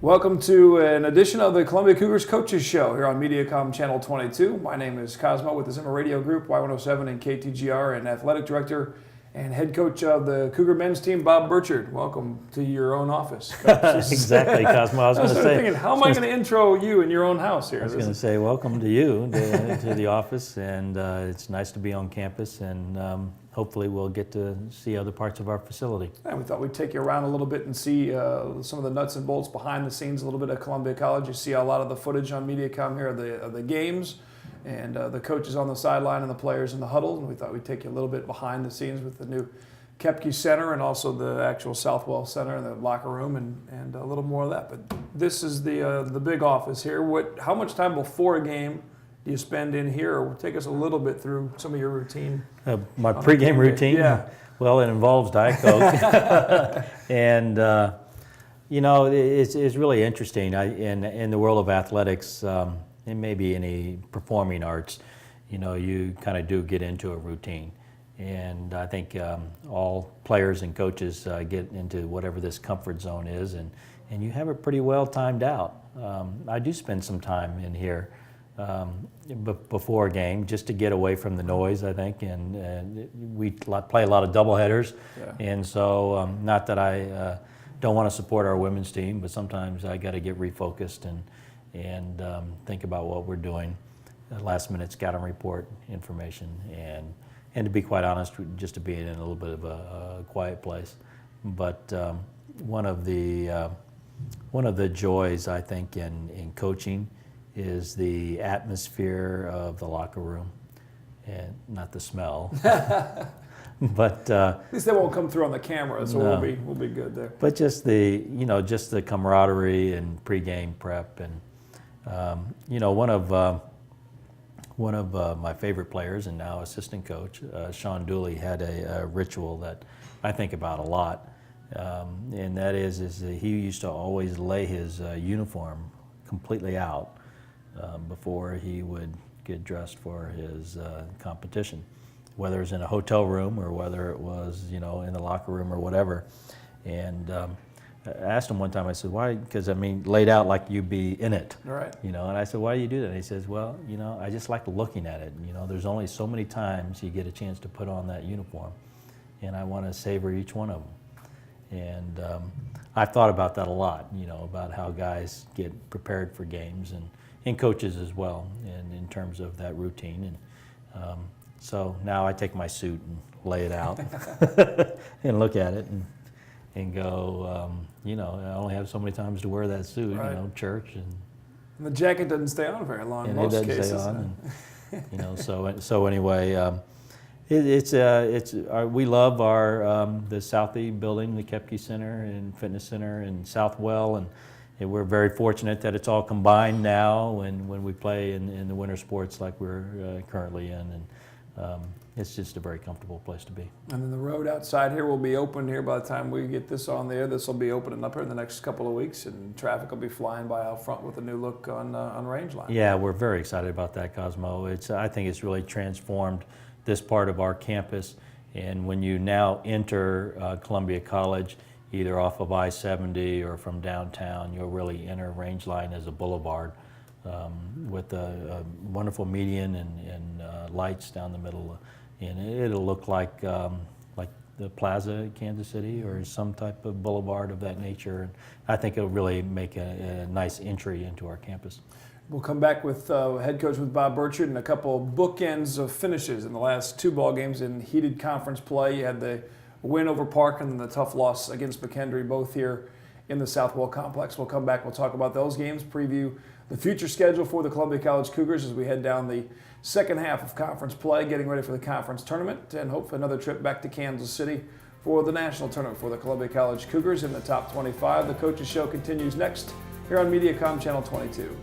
Welcome to an edition of the Columbia Cougars Coaches Show here on Mediacom Channel 22. My name is Cosmo with the Zimmer Radio Group, Y107 and KTGR, and Athletic Director and Head Coach of the Cougar men's team, Bob Burchard. Welcome to your own office. Exactly, Cosmo. I was going to say, thinking, how am I going to intro you in your own house here? I was going to say, welcome to you to the office, and it's nice to be on campus, and hopefully we'll get to see other parts of our facility. And we thought we'd take you around a little bit and see some of the nuts and bolts behind the scenes, a little bit of Columbia College. You see a lot of the footage on Mediacom here of the games, and the coaches on the sideline and the players in the huddle. And we thought we'd take you a little bit behind the scenes with the new Kepke Center and also the actual Southwell Center and the locker room and a little more of that. But this is the big office here. How much time before a game do you spend in here? Or take us a little bit through some of your routine. My pregame routine? Yeah. Well, it involves Diet Coke. And, it's really interesting. In the world of athletics, and maybe any performing arts, you kind of do get into a routine. And I think all players and coaches get into whatever this comfort zone is, and you have it pretty well timed out. I do spend some time in here before a game just to get away from the noise, I think, and we play a lot of doubleheaders. Yeah. And so not that I don't want to support our women's team, but sometimes I got to get refocused and think about what we're doing, last minute scouting report information, and to be quite honest, just to be in a little bit of a quiet place. But one of the joys, I think, in coaching is the atmosphere of the locker room, and not the smell. But at least that won't come through on the camera, so no. we'll be good there. But just the camaraderie and pregame prep, and one of my favorite players and now assistant coach, Sean Dooley, had a ritual that I think about a lot, and that is that he used to always lay his uniform completely out before he would get dressed for his competition, whether it was in a hotel room or whether it was in the locker room or whatever. And I asked him one time, I said, why? Because laid out like you'd be in it. Right. And I said, why do you do that? And he says, well, I just like looking at it. There's only so many times you get a chance to put on that uniform, and I want to savor each one of them. And I've thought about that a lot, about how guys get prepared for games, and coaches as well, and in terms of that routine. And so now I take my suit and lay it out and look at it and go, I only have so many times to wear that suit, right. Church. And the jacket doesn't stay on very long in most cases. Stay on. And, so anyway, we love our the Southie building, the Kepke Center and Fitness Center in Southwell, and we're very fortunate that it's all combined now when we play in the winter sports like we're currently in, and it's just a very comfortable place to be. And then the road outside here will be open here by the time we get this on the air. This will be opening up here in the next couple of weeks, and traffic will be flying by out front with a new look on Rangeline. Yeah, we're very excited about that, Cosmo. I think it's really transformed this part of our campus, and when you now enter Columbia College, either off of I-70 or from downtown, you'll really enter Rangeline as a boulevard with a wonderful median and lights down the middle. And it'll look like the Plaza at Kansas City or some type of boulevard of that nature. And I think it'll really make a nice entry into our campus. We'll come back with head coach with Bob Burchard and a couple bookends of finishes in the last two ball games in heated conference play. You had the win over Park and then the tough loss against McKendree, both here in the Southwell complex. We'll come back, we'll talk about those games, preview the future schedule for the Columbia College Cougars as we head down the second half of conference play, getting ready for the conference tournament, and hopefully another trip back to Kansas City for the national tournament for the Columbia College Cougars in the top 25. The Coaches Show continues next here on Mediacom Channel 22.